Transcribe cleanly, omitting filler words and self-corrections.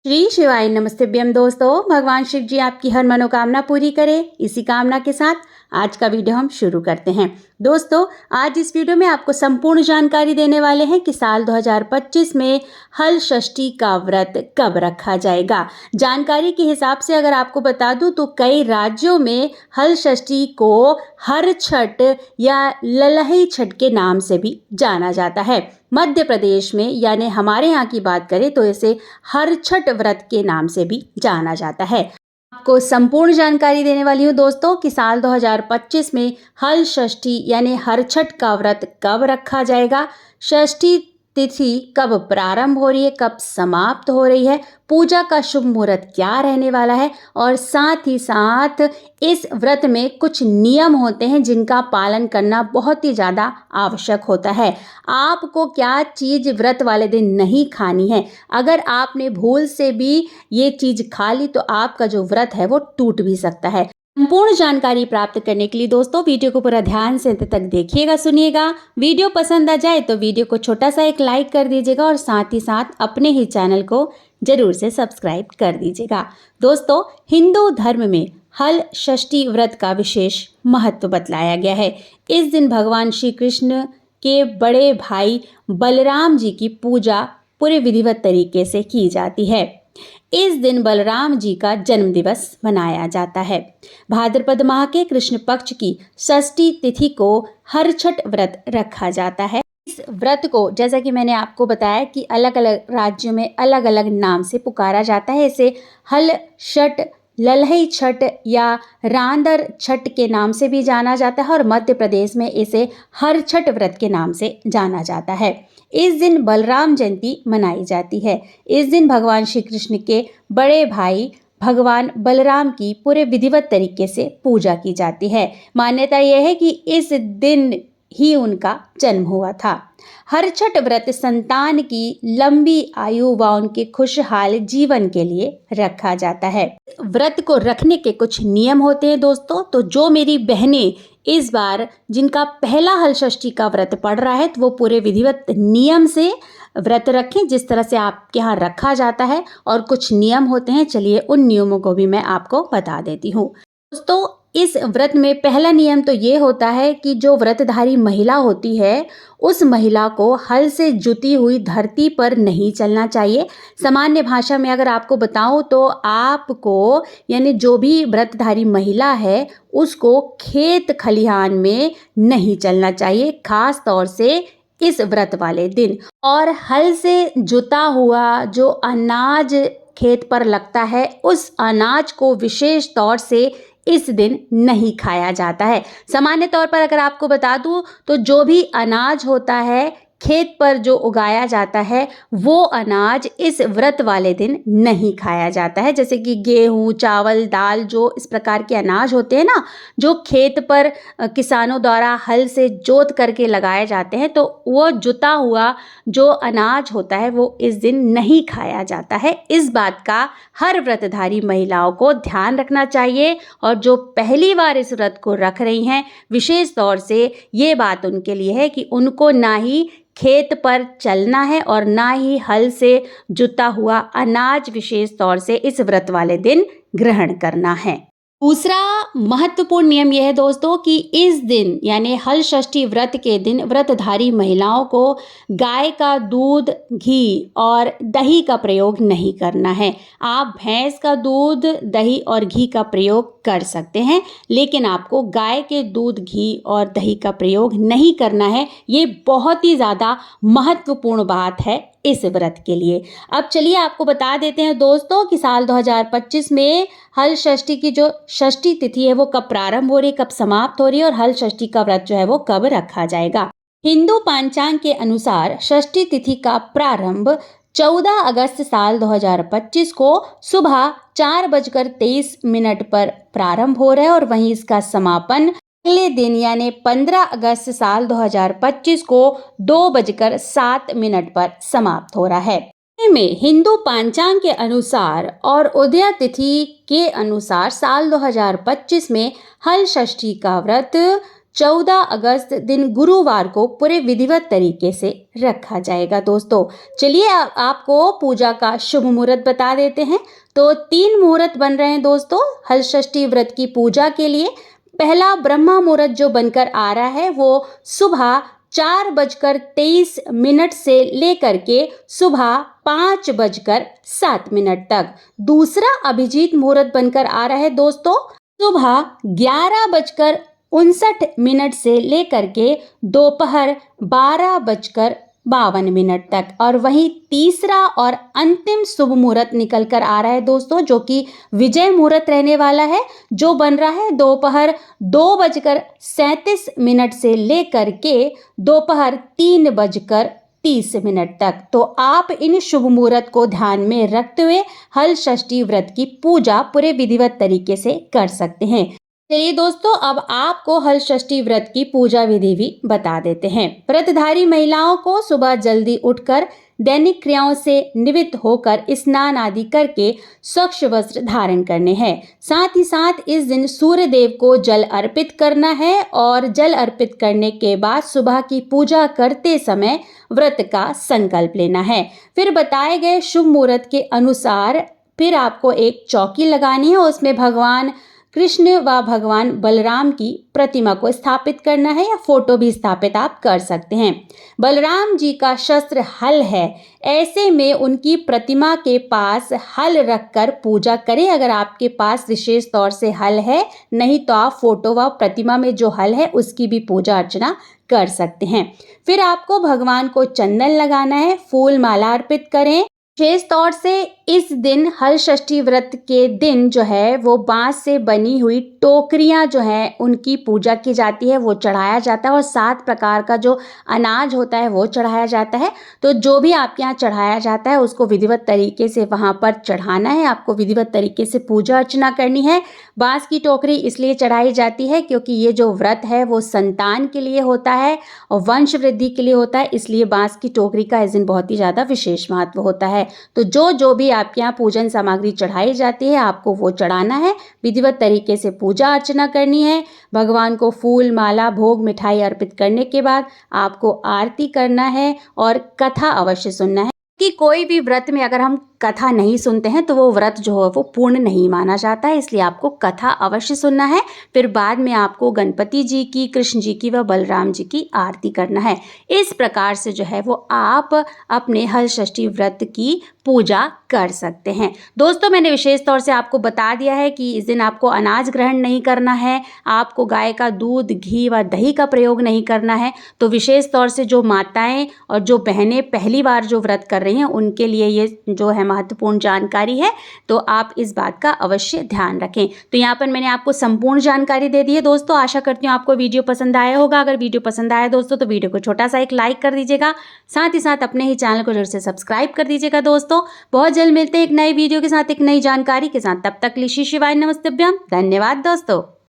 श्री शिवाय नमस्तेभ्यम दोस्तों। भगवान शिव जी आपकी हर मनोकामना पूरी करें, इसी कामना के साथ आज का वीडियो हम शुरू करते हैं। दोस्तों, आज इस वीडियो में आपको संपूर्ण जानकारी देने वाले हैं कि साल 2025 में हल षष्ठी का व्रत कब रखा जाएगा। जानकारी के हिसाब से अगर आपको बता दूं तो कई राज्यों में हल षष्ठी को हर छठ या ललही छठ के नाम से भी जाना जाता है। मध्य प्रदेश में यानी हमारे यहाँ की बात करें तो इसे हर छठ व्रत के नाम से भी जाना जाता है। आपको संपूर्ण जानकारी देने वाली हूँ दोस्तों कि साल 2025 में हल षष्ठी यानी हर छठ का व्रत कब रखा जाएगा, षष्ठी तिथि कब प्रारंभ हो रही है, कब समाप्त हो रही है, पूजा का शुभ मुहूर्त क्या रहने वाला है और साथ ही साथ इस व्रत में कुछ नियम होते हैं जिनका पालन करना बहुत ही ज़्यादा आवश्यक होता है। आपको क्या चीज़ व्रत वाले दिन नहीं खानी है। अगर आपने भूल से भी ये चीज़ खा ली तो आपका जो व्रत है वो टूट भी सकता है। संपूर्ण जानकारी प्राप्त करने के लिए दोस्तों वीडियो को पूरा ध्यान से अंत तक देखिएगा, सुनिएगा। वीडियो पसंद आ जाए तो वीडियो को छोटा सा एक लाइक कर दीजिएगा और साथ ही साथ अपने ही चैनल को जरूर से सब्सक्राइब कर दीजिएगा। दोस्तों, हिंदू धर्म में हल षष्ठी व्रत का विशेष महत्व बतलाया गया है। इस दिन भगवान श्री कृष्ण के बड़े भाई बलराम जी की पूजा पूरे विधिवत तरीके से की जाती है। इस दिन बलराम जी का जन्म दिवस मनाया जाता है। भाद्रपद माह के कृष्ण पक्ष की षष्ठी तिथि को हर छठ व्रत रखा जाता है। इस व्रत को जैसा कि मैंने आपको बताया कि अलग अलग राज्यों में अलग अलग नाम से पुकारा जाता है। इसे हल छठ, ललही छठ या रांदर छठ के नाम से भी जाना जाता है और मध्य प्रदेश में इसे हर छठ व्रत के नाम से जाना जाता है। इस दिन बलराम जयंती मनाई जाती है। इस दिन भगवान श्री कृष्ण के बड़े भाई भगवान बलराम की पूरे विधिवत तरीके से पूजा की जाती है। मान्यता यह है कि इस दिन ही उनका जन्म हुआ था। हर छठ व्रत संतान की लंबी आयु व उनके खुशहाल जीवन के लिए रखा जाता है। व्रत को रखने के कुछ नियम होते हैं दोस्तों। तो जो मेरी बहनें इस बार जिनका पहला हल षष्ठी का व्रत पड़ रहा है तो वो पूरे विधिवत नियम से व्रत रखें जिस तरह से आपके यहाँ रखा जाता है। और कुछ नियम होते हैं, चलिए उन नियमों को भी मैं आपको बता देती हूँ। दोस्तों, इस व्रत में पहला नियम तो ये होता है कि जो व्रतधारी महिला होती है उस महिला को हल से जुती हुई धरती पर नहीं चलना चाहिए। सामान्य भाषा में अगर आपको बताऊं तो आपको यानी जो भी व्रतधारी महिला है उसको खेत खलिहान में नहीं चलना चाहिए, खास तौर से इस व्रत वाले दिन। और हल से जुता हुआ जो अनाज खेत पर लगता है उस अनाज को विशेष तौर से इस दिन नहीं खाया जाता है। सामान्य तौर पर अगर आपको बता दूं तो जो भी अनाज होता है खेत पर जो उगाया जाता है वो अनाज इस व्रत वाले दिन नहीं खाया जाता है। जैसे कि गेहूं, चावल, दाल, जो इस प्रकार के अनाज होते हैं ना, जो खेत पर किसानों द्वारा हल से जोत करके लगाए जाते हैं, तो वो जुता हुआ जो अनाज होता है वो इस दिन नहीं खाया जाता है। इस बात का हर व्रतधारी महिलाओं को ध्यान रखना चाहिए। और जो पहली बार इस व्रत को रख रही हैं, विशेष तौर से ये बात उनके लिए है कि उनको ना ही खेत पर चलना है और ना ही हल से जुता हुआ अनाज विशेष तौर से इस व्रत वाले दिन ग्रहण करना है। दूसरा महत्वपूर्ण नियम यह है दोस्तों कि इस दिन यानी हल षष्ठी व्रत के दिन व्रतधारी महिलाओं को गाय का दूध, घी और दही का प्रयोग नहीं करना है। आप भैंस का दूध, दही और घी का प्रयोग कर सकते हैं, लेकिन आपको गाय के दूध, घी और दही का प्रयोग नहीं करना है। ये बहुत ही ज़्यादा महत्वपूर्ण बात है इस व्रत के लिए। अब चलिए आपको बता देते हैं दोस्तों कि साल 2025 में हल षष्ठी की जो षष्ठी तिथि है वो कब प्रारंभ हो रही है, कब समाप्त हो रही है और हल षष्ठी का व्रत जो है वो कब रखा जाएगा। हिंदू पंचांग के अनुसार षष्ठी तिथि का प्रारंभ 14 अगस्त साल 2025 को सुबह 4:23 पर प्रारंभ हो रहा है और वहीं इसका समापन अगले दिन यानी 15 अगस्त साल 2025 को 2:07 पर समाप्त हो रहा है। में हिंदू पंचांग के अनुसार और उदय तिथि के अनुसार साल 2025 में हल षष्ठी का व्रत 14 अगस्त दिन गुरुवार को पूरे विधिवत तरीके से रखा जाएगा। दोस्तों चलिए आपको पूजा का शुभ मुहूर्त बता देते हैं। तो 3 मुहूर्त बन रहे हैं दोस्तों हलषष्ठी व्रत की पूजा के लिए। पहला ब्रह्मा मुहूर्त जो बनकर आ रहा है वो सुबह 4:23 से लेकर के सुबह 5:07 तक। दूसरा अभिजीत मुहूर्त बनकर आ रहा है दोस्तों सुबह 11:59 से लेकर के दोपहर 12:52 तक। और वहीं तीसरा और अंतिम शुभ मुहूर्त निकल कर आ रहा है दोस्तों जो कि विजय मुहूर्त रहने वाला है, जो बन रहा है दोपहर 2:37 से लेकर के दोपहर 3:30 तक। तो आप इन शुभ मुहूर्त को ध्यान में रखते हुए हलषष्ठी व्रत की पूजा पूरे विधिवत तरीके से कर सकते हैं। चलिए दोस्तों अब आपको हलषष्ठी व्रत की पूजा विधि भी बता देते हैं। व्रतधारी महिलाओं को सुबह जल्दी उठकर दैनिक क्रियाओं से निवृत्त होकर स्नान आदि करके स्वच्छ वस्त्र धारण करने हैं। साथ ही साथ इस दिन सूर्य देव को जल अर्पित करना है और जल अर्पित करने के बाद सुबह की पूजा करते समय व्रत का संकल्प लेना है। फिर बताए गए शुभ मुहूर्त के अनुसार फिर आपको एक चौकी लगानी है, उसमें भगवान कृष्ण व भगवान बलराम की प्रतिमा को स्थापित करना है या फोटो भी स्थापित आप कर सकते हैं। बलराम जी का शस्त्र हल है, ऐसे में उनकी प्रतिमा के पास हल रखकर पूजा करें। अगर आपके पास विशेष तौर से हल है, नहीं तो आप फोटो व प्रतिमा में जो हल है उसकी भी पूजा अर्चना कर सकते हैं। फिर आपको भगवान को चंदन लगाना है, फूल माला अर्पित करें। विशेष तौर से इस दिन हलषष्ठी व्रत के दिन जो है वो बांस से बनी हुई टोकरियां जो है उनकी पूजा की जाती है, वो चढ़ाया जाता है और 7 प्रकार का जो अनाज होता है वो चढ़ाया जाता है। तो जो भी आपके यहाँ चढ़ाया जाता है उसको विधिवत तरीके से वहाँ पर चढ़ाना है, आपको विधिवत तरीके से पूजा अर्चना करनी है। बांस की टोकरी इसलिए चढ़ाई जाती है क्योंकि ये जो व्रत है वो संतान के लिए होता है और वंश वृद्धि के लिए होता है, इसलिए बांस की टोकरी का इस दिन बहुत ही ज़्यादा विशेष महत्व होता है। तो जो भी आपके यहाँ पूजन सामग्री चढ़ाई जाती है आपको वो चढ़ाना है, विधिवत तरीके से पूजा अर्चना करनी है। भगवान को फूल माला भोग मिठाई अर्पित करने के बाद आपको आरती करना है और कथा अवश्य सुनना है कि कोई भी व्रत में अगर हम कथा नहीं सुनते हैं तो वो व्रत जो है वो पूर्ण नहीं माना जाता है, इसलिए आपको कथा अवश्य सुनना है। फिर बाद में आपको गणपति जी की, कृष्ण जी की व बलराम जी की आरती करना है। इस प्रकार से जो है वो आप अपने हलषष्ठी व्रत की पूजा कर सकते हैं। दोस्तों मैंने विशेष तौर से आपको बता दिया है कि इस दिन आपको अनाज ग्रहण नहीं करना है, आपको गाय का दूध, घी व दही का प्रयोग नहीं करना है। तो विशेष तौर से जो माताएं और जो बहनें पहली बार जो व्रत कर रही हैं उनके लिए ये जो है महत्वपूर्ण जानकारी है, तो आप इस बात का अवश्य ध्यान रखें। तो यहाँ पर मैंने आपको संपूर्ण जानकारी दे दी है दोस्तों। आशा करती हूँ आपको वीडियो पसंद आया होगा। अगर वीडियो पसंद आया दोस्तों तो वीडियो को छोटा सा एक लाइक कर दीजिएगा, साथ ही साथ अपने ही चैनल को जरूर से सब्सक्राइब कर दीजिएगा दोस्तों। बहुत जल्द मिलते हैं एक नई वीडियो के साथ, एक नई जानकारी के साथ। तब तक लिए श्री शिवाय नमस्तभ्यम। धन्यवाद दोस्तों।